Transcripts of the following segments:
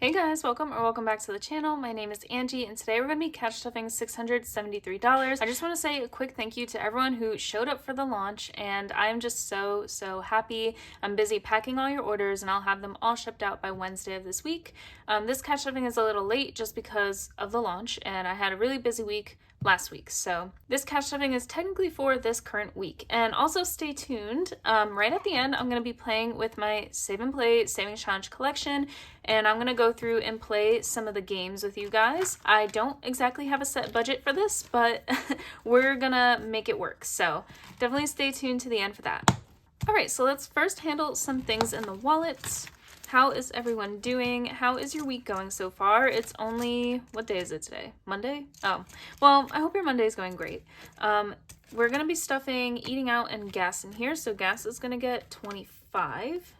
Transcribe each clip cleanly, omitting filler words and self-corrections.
Hey guys, welcome back to the channel. My name is Angie and today we're going to be cash stuffing $673. I just want to say a quick thank you to everyone who showed up for the launch and I am just so happy. I'm busy packing all your orders and I'll have them all shipped out by Wednesday of this week. This cash stuffing is a little late just because of the launch and I had a really busy week last week. So this cash stuffing is technically for this current week. And also stay tuned. Right at the end, I'm going to be playing with my Save and Play Savings Challenge collection. And I'm going to go through and play some of the games with you guys. I don't exactly have a set budget for this, but we're going to make it work. So definitely stay tuned to the end for that. All right, so let's first handle some things in the wallet. How is everyone doing? How is your week going so far? It's only, what day is it today? Monday? Oh, well, I hope your Monday is going great. We're going to be stuffing eating out and gas in here. So gas is going to get 25.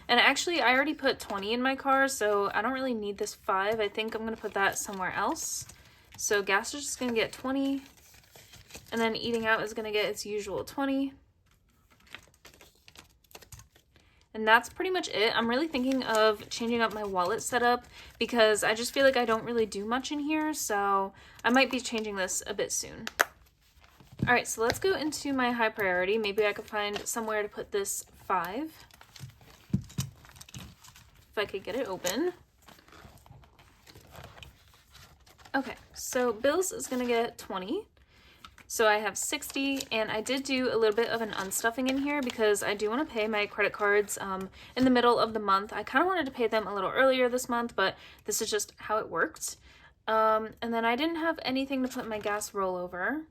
And actually, I already put 20 in my car, so I don't really need this 5. I think I'm going to put that somewhere else. So gas is just going to get 20. And then eating out is going to get its usual 20. And that's pretty much it. I'm really thinking of changing up my wallet setup because I just feel like I don't really do much in here. So I might be changing this a bit soon. All right, so let's go into my high priority. Maybe I could find somewhere to put this 5. If I could get it open. Okay, so bills is gonna get 20. So I have 60, and I did do a little bit of an unstuffing in here because I do want to pay my credit cards in the middle of the month. I kind of wanted to pay them a little earlier this month, but this is just how it worked. And then I didn't have anything to put my gas rollover.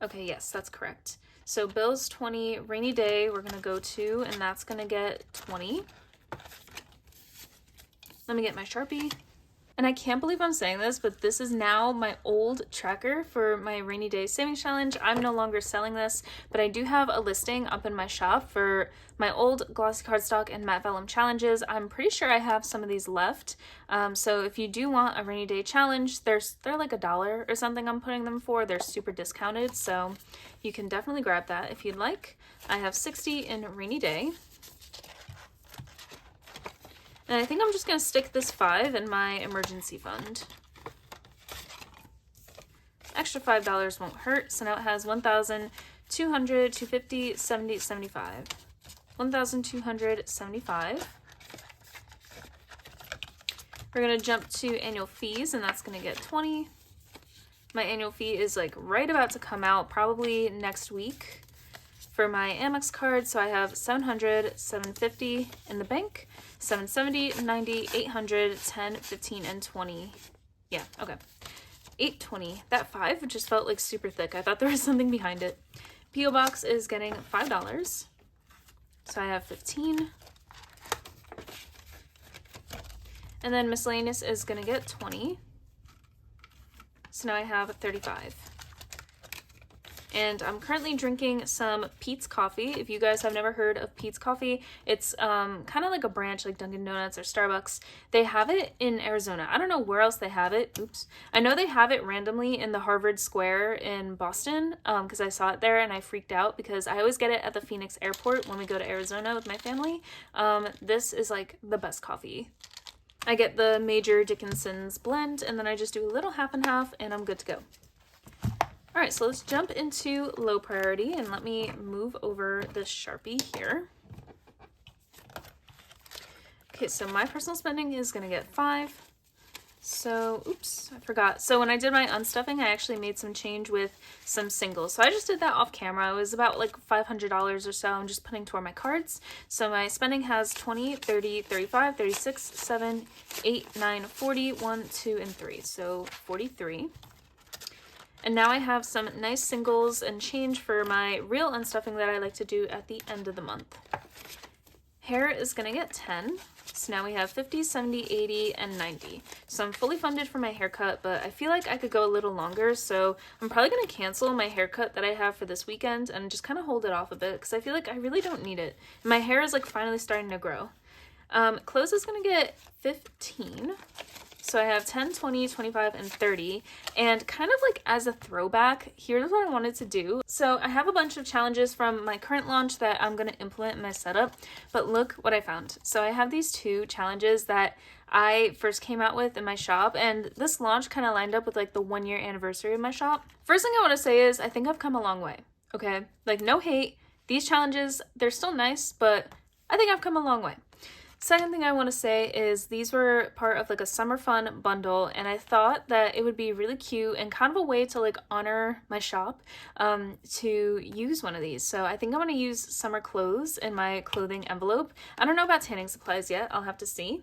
Okay, yes, that's correct. So bills 20, rainy day we're gonna go to, and that's gonna get 20. Let me get my Sharpie. And I can't believe I'm saying this, but this is now my old tracker for my rainy day savings challenge. I'm no longer selling this, but I do have a listing up in my shop for my old glossy cardstock and matte vellum challenges. I'm pretty sure I have some of these left. So if you do want a rainy day challenge, they're like $1 or something I'm putting them for. They're super discounted, so you can definitely grab that if you'd like. I have 60 in rainy day. And I think I'm just going to stick this 5 in my emergency fund. Extra $5 won't hurt, so now it has 1,200, 250, 70, 75. 1,275. We're going to jump to annual fees, and that's going to get 20. My annual fee is like right about to come out, probably next week for my Amex card. So I have 700, 750 in the bank, 770, 90, 800, 10, 15, and 20. Yeah, okay. 820. That 5 just felt like super thick. I thought there was something behind it. P.O. Box is getting $5. So I have 15. And then miscellaneous is gonna get 20. So now I have 35. And I'm currently drinking some Peet's coffee. If you guys have never heard of Peet's coffee, it's kind of like a branch like Dunkin' Donuts or Starbucks. They have it in Arizona. I don't know where else they have it. Oops. I know they have it randomly in the Harvard Square in Boston because I saw it there and I freaked out because I always get it at the Phoenix airport when we go to Arizona with my family. This is like the best coffee. I get the Major Dickinson's blend and then I just do a little half and half and I'm good to go. All right, so let's jump into low priority and let me move over this Sharpie here. Okay, so my personal spending is gonna get 5. So, oops, I forgot. So when I did my unstuffing, I actually made some change with some singles. So I just did that off camera. It was about like $500 or so. I'm just putting toward my cards. So my spending has 20, 30, 35, 36, 7, 8, 9, 40, 1, 2, and 3. So 43. And now I have some nice singles and change for my real unstuffing that I like to do at the end of the month. Hair is gonna get 10. So now we have 50, 70, 80, and 90. So I'm fully funded for my haircut, but I feel like I could go a little longer. So I'm probably gonna cancel my haircut that I have for this weekend and just kind of hold it off a bit because I feel like I really don't need it. My hair is like finally starting to grow. Clothes is gonna get 15. So I have 10, 20, 25, and 30. And kind of like as a throwback, here's what I wanted to do. So I have a bunch of challenges from my current launch that I'm going to implement in my setup, but look what I found. So I have these 2 challenges that I first came out with in my shop, and this launch kind of lined up with like the 1-year anniversary of my shop. First thing I want to say is I think I've come a long way, okay? Like, no hate. These challenges, they're still nice, but I think I've come a long way. Second thing I want to say is these were part of like a summer fun bundle, and I thought that it would be really cute and kind of a way to like honor my shop to use one of these. So I think I'm going to use summer clothes in my clothing envelope. I don't know about tanning supplies yet. I'll have to see.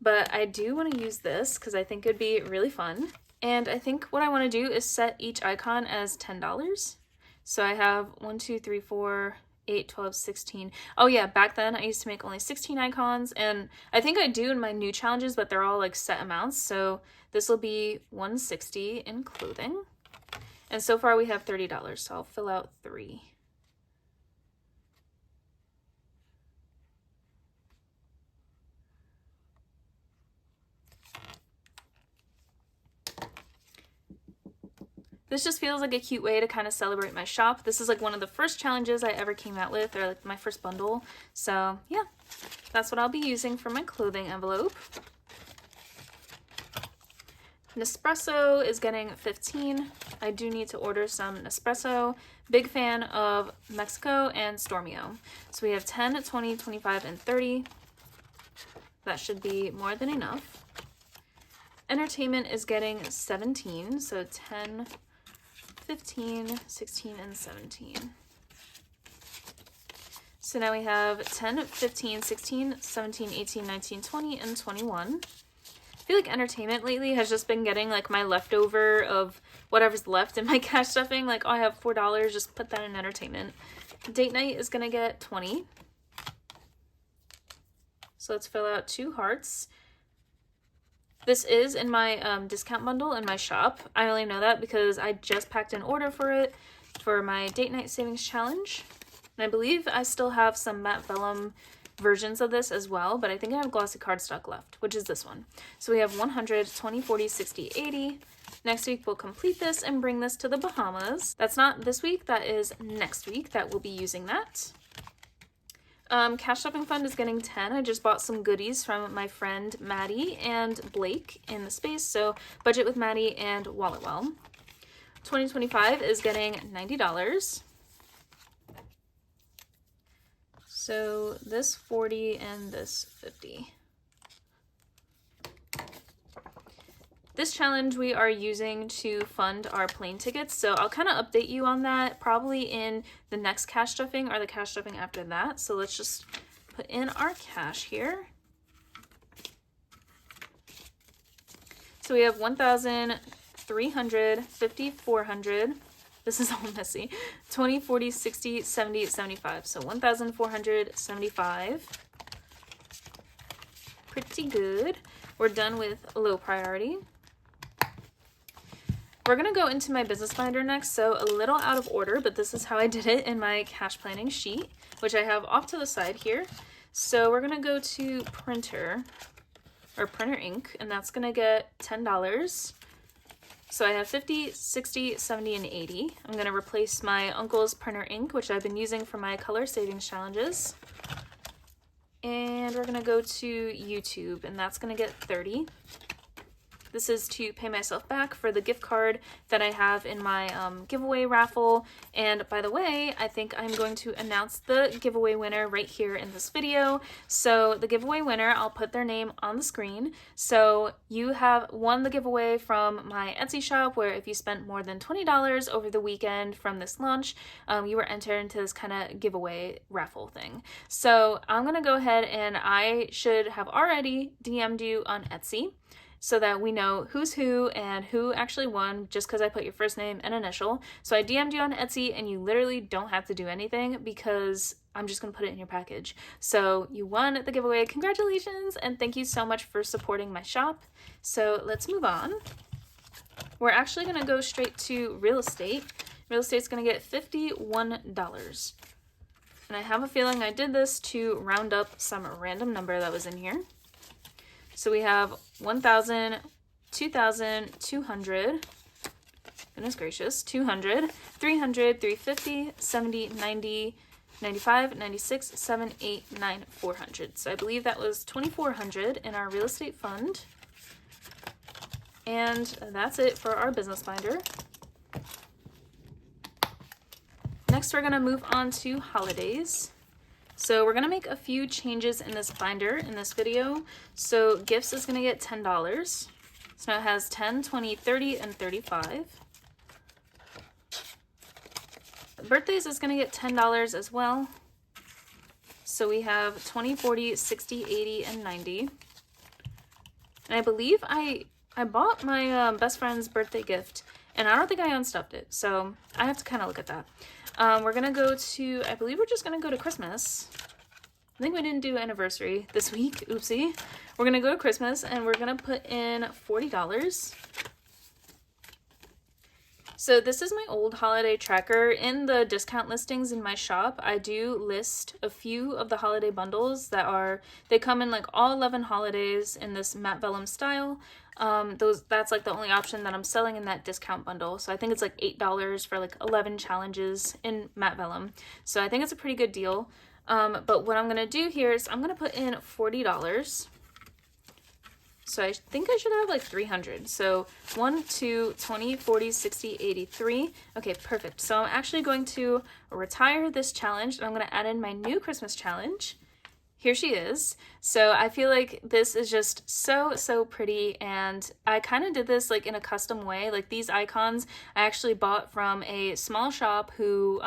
But I do want to use this because I think it would be really fun. And I think what I want to do is set each icon as $10. So I have 1, 2, 3, 4... 8, 12, 16. Oh yeah, back then I used to make only 16 icons, and I think I do in my new challenges, but they're all like set amounts. So this will be 160 in clothing. And so far we have $30, so I'll fill out 3. This just feels like a cute way to kind of celebrate my shop. This is like one of the first challenges I ever came out with, or like my first bundle. So yeah, that's what I'll be using for my clothing envelope. Nespresso is getting 15. I do need to order some Nespresso. Big fan of Mexico and Stormio. So we have 10, 20, 25, and 30. That should be more than enough. Entertainment is getting 17, so 10, 15, 16, and 17. So now we have 10, 15, 16, 17, 18, 19, 20, and 21. I feel like entertainment lately has just been getting like my leftover of whatever's left in my cash stuffing. Like, oh, I have $4, just put that in entertainment. Date night is gonna get 20. So let's fill out 2 hearts. This is in my discount bundle in my shop. I only know that because I just packed an order for it for my date night savings challenge. And I believe I still have some matte vellum versions of this as well, but I think I have glossy cardstock left, which is this one. So we have 100, 20, 40, 60, 80. Next week we'll complete this and bring this to the Bahamas. That's not this week, that is next week that we'll be using that. Cash Shopping Fund is getting 10. I just bought some goodies from my friend Maddie and Blake in the space. So Budget with Maddie and Wallet Well. 2025 is getting $90. So this 40 and this 50. This challenge we are using to fund our plane tickets, so I'll kind of update you on that probably in the next cash stuffing or the cash stuffing after that. So let's just put in our cash here. So we have 1,300, 5,400. This is all messy. 20, 40, 60, 70, 75. So 1,475. Pretty good. We're done with low priority. We're going to go into my business binder next, so a little out of order, but this is how I did it in my cash planning sheet, which I have off to the side here. So we're going to go to printer, or printer ink, and that's going to get $10. So I have 50, 60, 70, and 80. I'm going to replace my uncle's printer ink, which I've been using for my color savings challenges. And we're going to go to YouTube, and that's going to get 30. This is to pay myself back for the gift card that I have in my giveaway raffle. And by the way, I think I'm going to announce the giveaway winner right here in this video. So the giveaway winner, I'll put their name on the screen. So you have won the giveaway from my Etsy shop, where if you spent more than $20 over the weekend from this launch, you were entered into this kind of giveaway raffle thing. So I'm going to go ahead, and I should have already DM'd you on Etsy, so that we know who's who and who actually won, just because I put your first name and initial. So I DM'd you on Etsy, and you literally don't have to do anything because I'm just going to put it in your package. So you won the giveaway. Congratulations, and thank you so much for supporting my shop. So let's move on. We're actually going to go straight to real estate. Real estate's going to get $51. And I have a feeling I did this to round up some random number that was in here. So we have 1,000, 2,200, goodness gracious, 200, 300, 350, 70, 90, 95, 96, 7, 8, 9, 400. So I believe that was 2,400 in our real estate fund. And that's it for our business binder. Next, we're going to move on to holidays. So we're going to make a few changes in this binder in this video. So gifts is going to get $10. So now it has 10, 20, 30, and 35. Birthdays is going to get $10 as well. So we have 20, 40, 60, 80, and 90. And I believe I bought my best friend's birthday gift, and I don't think I unstuffed it. So I have to kind of look at that. We're going to go to, I believe we're just going to go to Christmas. I think we didn't do anniversary this week. Oopsie. We're going to go to Christmas, and we're going to put in $40. So this is my old holiday tracker. In the discount listings in my shop, I do list a few of the holiday bundles they come in like all 11 holidays in this matte vellum style. That's like the only option that I'm selling in that discount bundle. So I think it's like $8 for like 11 challenges in matte vellum. So I think it's a pretty good deal. But what I'm going to do here is I'm going to put in $40. So I think I should have like 300. So 1, 2, 20, 40, 60, 83. Okay, perfect. So I'm actually going to retire this challenge, and I'm going to add in my new Christmas challenge. Here she is. So I feel like this is just so pretty, and I kind of did this like in a custom way. Like these icons I actually bought from a small shop who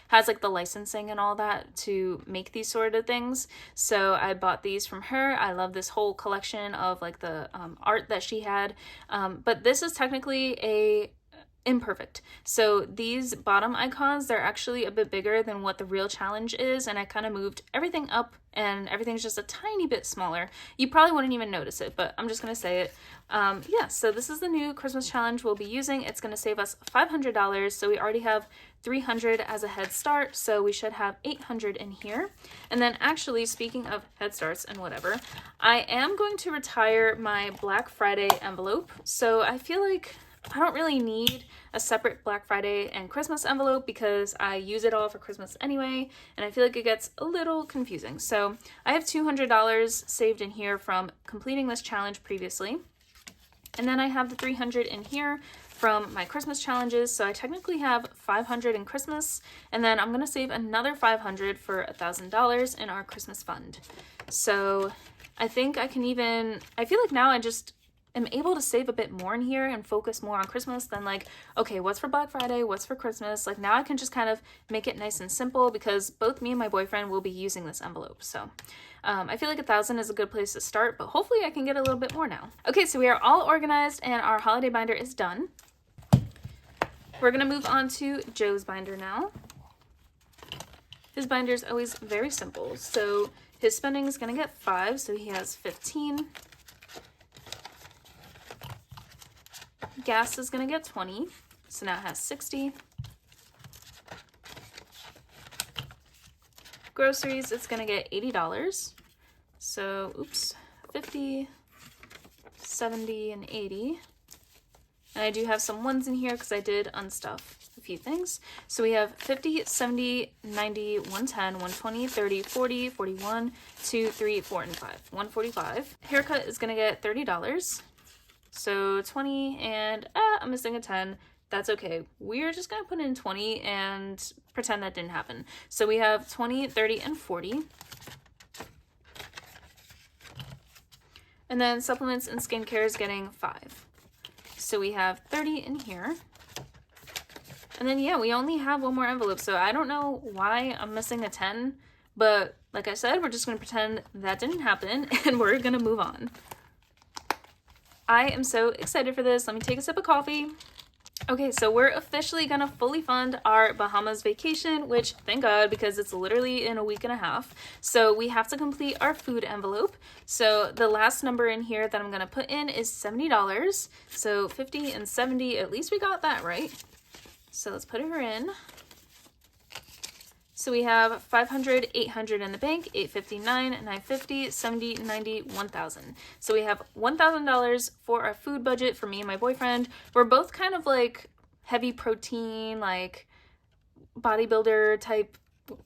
has like the licensing and all that to make these sort of things. So I bought these from her. I love this whole collection of like the art that she had. But this is technically a imperfect. So these bottom icons, they're actually a bit bigger than what the real challenge is, and I kind of moved everything up and everything's just a tiny bit smaller. You probably wouldn't even notice it, but I'm just gonna say it. Yeah, so this is the new Christmas challenge we'll be using. It's gonna save us $500, so we already have 300 as a head start, so we should have 800 in here. And then actually, speaking of head starts and whatever, I am going to retire my Black Friday envelope. So I feel like I don't really need a separate Black Friday and Christmas envelope because I use it all for Christmas anyway, and I feel like it gets a little confusing. So I have $200 saved in here from completing this challenge previously. And then I have the 300 in here from my Christmas challenges. So I technically have 500 in Christmas, and then I'm going to save another 500 for $1,000 in our Christmas fund. So I think I feel like now I just am able to save a bit more in here and focus more on Christmas than like, okay, what's for Black Friday, what's for Christmas? Like now I can just kind of make it nice and simple because both me and my boyfriend will be using this envelope. So I feel like 1,000 is a good place to start, but hopefully I can get a little bit more now. Okay, so we are all organized and our holiday binder is done. We're gonna move on to Joe's binder now. His binder is always very simple. So his spending is gonna get 5, so he has 15. Gas is going to get 20, so now it has 60. Groceries, it's going to get $80. So, oops, 50, 70, and 80. And I do have some ones in here because I did unstuff a few things. So we have 50, 70, 90, 110, 120, 30, 40, 41, 2, 3, 4, and 5. 145. Haircut is going to get $30. So 20 and I'm missing a 10. That's okay. We're just going to put in 20 and pretend that didn't happen. So we have 20, 30, and 40. And then supplements and skincare is getting 5. So we have 30 in here. And then, yeah, we only have one more envelope. So I don't know why I'm missing a 10. But like I said, we're just going to pretend that didn't happen and we're going to move on. I am so excited for this. Let me take a sip of coffee. Okay, so we're officially gonna fully fund our Bahamas vacation, which thank God, because it's literally in a week and a half. So we have to complete our food envelope. So the last number in here that I'm gonna put in is $70. So 50 and 70, at least we got that right. So let's put her in. So we have 500, 800 in the bank, 859, 950, 70, 90, 1,000. So we have $1,000 for our food budget for me and my boyfriend. We're both kind of like heavy protein, like bodybuilder type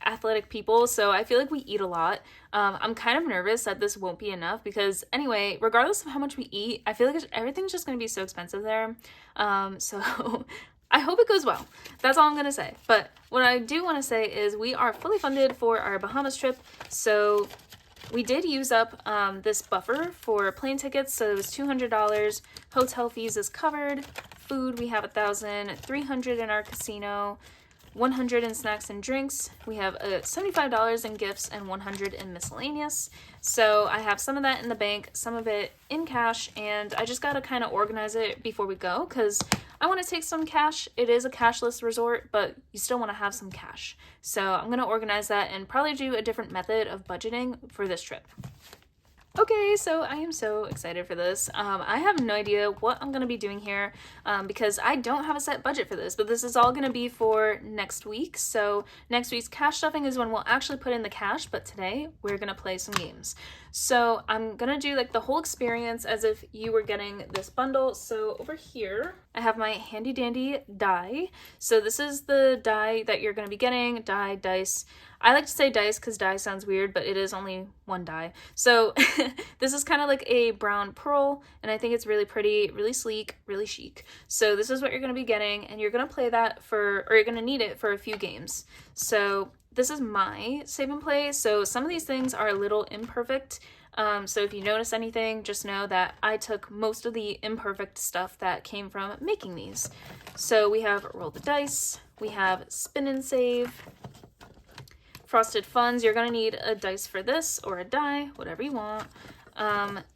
athletic people, so I feel like we eat a lot. I'm kind of nervous that this won't be enough because anyway, regardless of how much we eat, I feel like everything's just going to be so expensive there. So I hope it goes well. That's all I'm going to say. But what I do want to say is we are fully funded for our Bahamas trip. So we did use up this buffer for plane tickets. So it was $200. Hotel fees is covered. Food, we have $1,000, $300 in our casino, $100 in snacks and drinks. We have $75 in gifts and $100 in miscellaneous. So I have some of that in the bank, some of it in cash, and I just gotta kind of organize it before we go because I want to take some cash. It is a cashless resort, but you still want to have some cash. So I'm gonna organize that and probably do a different method of budgeting for this trip. Okay, so I am so excited for this. I have no idea what I'm going to be doing here because I don't have a set budget for this, but this is all going to be for next week. So next week's cash stuffing is when we'll actually put in the cash, but today we're going to play some games. So I'm going to do like the whole experience as if you were getting this bundle. So over here, I have my handy dandy die. So this is the die that you're going to be getting, die, dice. I like to say dice because die sounds weird, but it is only one die. So this is kind of like a brown pearl, and I think it's really pretty, really sleek, really chic. So this is what you're going to be getting, and you're going to play that or you're going to need it for a few games. So this is my save and play. So some of these things are a little imperfect. So if you notice anything, just know that I took most of the imperfect stuff that came from making these. So we have roll the dice, we have spin and save, Frosted Funds, you're going to need a dice for this or a die, whatever you want.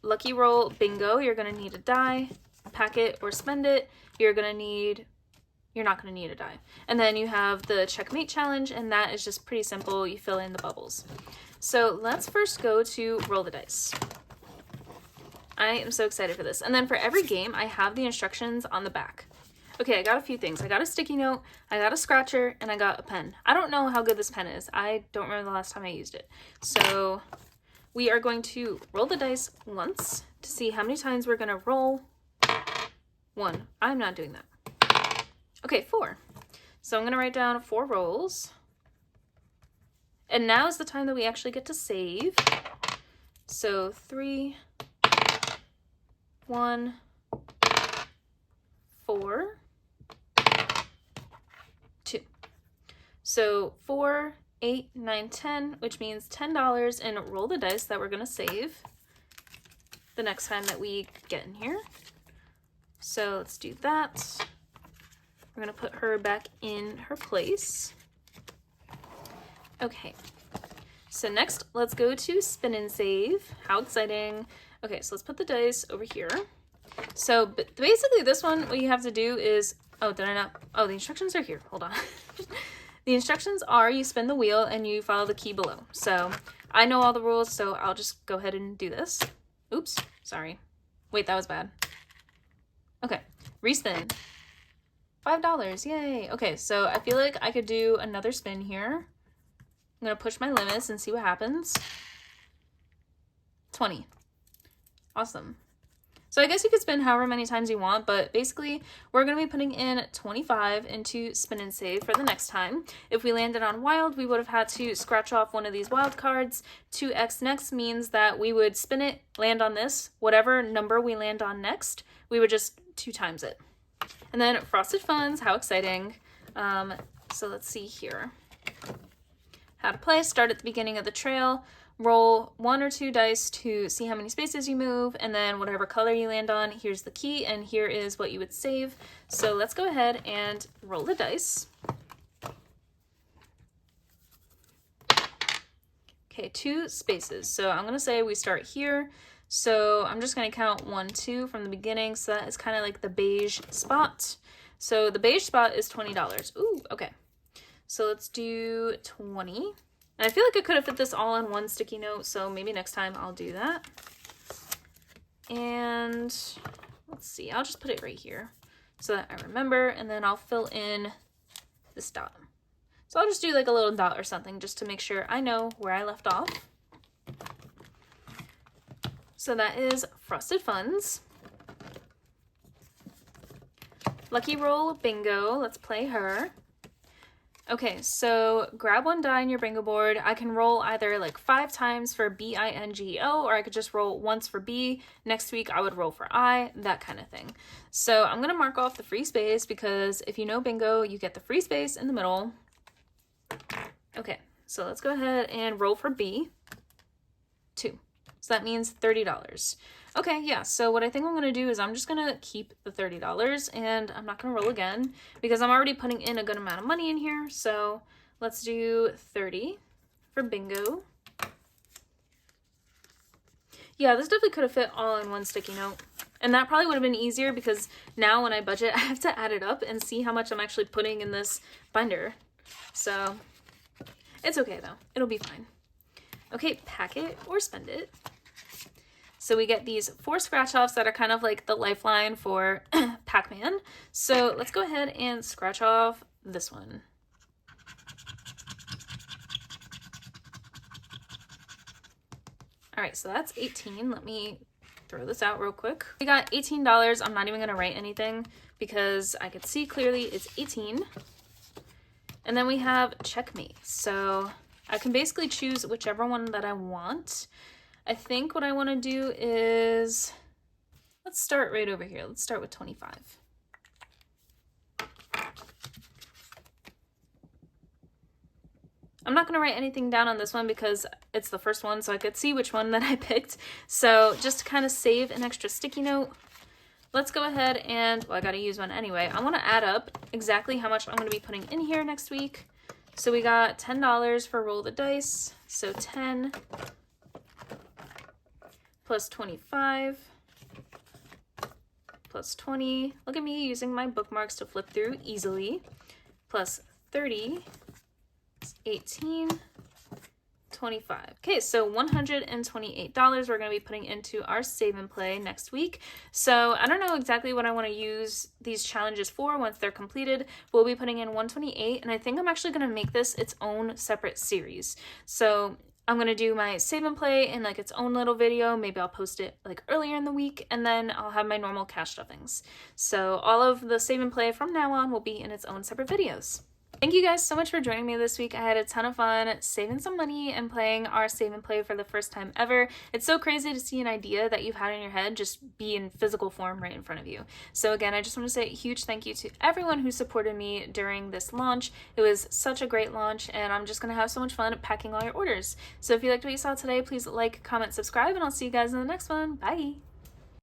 Lucky Roll Bingo, you're going to need a die. Pack it or spend it, you're not going to need a die. And then you have the Checkmate Challenge, and that is just pretty simple. You fill in the bubbles. So let's first go to roll the dice. I am so excited for this. And then for every game, I have the instructions on the back. Okay, I got a few things. I got a sticky note, I got a scratcher, and I got a pen. I don't know how good this pen is. I don't remember the last time I used it. So we are going to roll the dice once to see how many times we're going to roll. 1. I'm not doing that. Okay, 4. So I'm going to write down 4 rolls. And now is the time that we actually get to save. So 3, 1, 4, 2. So 4, 8, 9, 10, which means $10 in roll the dice that we're going to save the next time that we get in here. So let's do that. We're going to put her back in her place. Okay. So next, let's go to spin and save. How exciting. Okay, so let's put the dice over here. So basically this one, what you have to do is, oh, did I not? Oh, the instructions are here. Hold on. The instructions are you spin the wheel and you follow the key below. So I know all the rules, so I'll just go ahead and do this. Oops, sorry. Wait, that was bad. Okay, respin. $5, yay. Okay, so I feel like I could do another spin here. I'm gonna push my limits and see what happens. 20. Awesome. So I guess you could spin however many times you want, but basically we're going to be putting in 25 into spin and save for the next time. If we landed on wild, we would have had to scratch off one of these wild cards. 2x next means that we would spin it, land on this, whatever number we land on next, we would just 2 times it. And then Frosted Funds, how exciting. So let's see here. How to play, start at the beginning of the trail. Roll 1 or 2 dice to see how many spaces you move, and then whatever color you land on, here's the key, and here is what you would save. So let's go ahead and roll the dice. Okay, 2 spaces. So I'm gonna say we start here. So I'm just gonna count 1, 2 from the beginning. So that is kind of like the beige spot. So the beige spot is $20. Ooh, okay. So let's do 20. And I feel like I could have fit this all on one sticky note, so maybe next time I'll do that. And let's see, I'll just put it right here so that I remember, and then I'll fill in this dot. So I'll just do like a little dot or something just to make sure I know where I left off. So that is Frosted Funds. Lucky Roll Bingo, let's play her. Okay, so grab one die on your bingo board. I can roll either like 5 times for B-I-N-G-O, or I could just roll once for B. Next week I would roll for I, that kind of thing. So I'm gonna mark off the free space because if you know bingo, you get the free space in the middle. Okay, so let's go ahead and roll for B. 2. So that means $30. Okay, yeah, so what I think I'm going to do is I'm just going to keep the $30 and I'm not going to roll again because I'm already putting in a good amount of money in here. So let's do 30 for bingo. Yeah, this definitely could have fit all in one sticky note. And that probably would have been easier because now when I budget, I have to add it up and see how much I'm actually putting in this binder. So it's okay though, it'll be fine. Okay, pack it or spend it. So we get these 4 scratch offs that are kind of like the lifeline for Pac-Man. So let's go ahead and scratch off this one. All right, so that's 18. Let me throw this out real quick. We got $18. I'm not even gonna write anything because I could see clearly it's 18. And then we have Checkmate. So I can basically choose whichever one that I want. I think what I want to do is, let's start right over here. Let's start with 25. I'm not going to write anything down on this one because it's the first one, so I could see which one that I picked. So just to kind of save an extra sticky note, let's go ahead and, well, I got to use one anyway. I want to add up exactly how much I'm going to be putting in here next week. So we got $10 for roll the dice. So 10 plus 25 plus 20. Look at me using my bookmarks to flip through easily. Plus 30, 18, 25. Okay, so $128 we're going to be putting into our save and play next week. So I don't know exactly what I want to use these challenges for once they're completed. We'll be putting in 128, and I think I'm actually going to make this its own separate series. So I'm going to do my save and play in like its own little video. Maybe I'll post it like earlier in the week, and then I'll have my normal cash stuffings. So all of the save and play from now on will be in its own separate videos. Thank you guys so much for joining me this week. I had a ton of fun saving some money and playing our save and play for the first time ever. It's so crazy to see an idea that you've had in your head just be in physical form right in front of you. So again, I just want to say a huge thank you to everyone who supported me during this launch. It was such a great launch, and I'm just going to have so much fun packing all your orders. So if you liked what you saw today, please like, comment, subscribe, and I'll see you guys in the next one. Bye!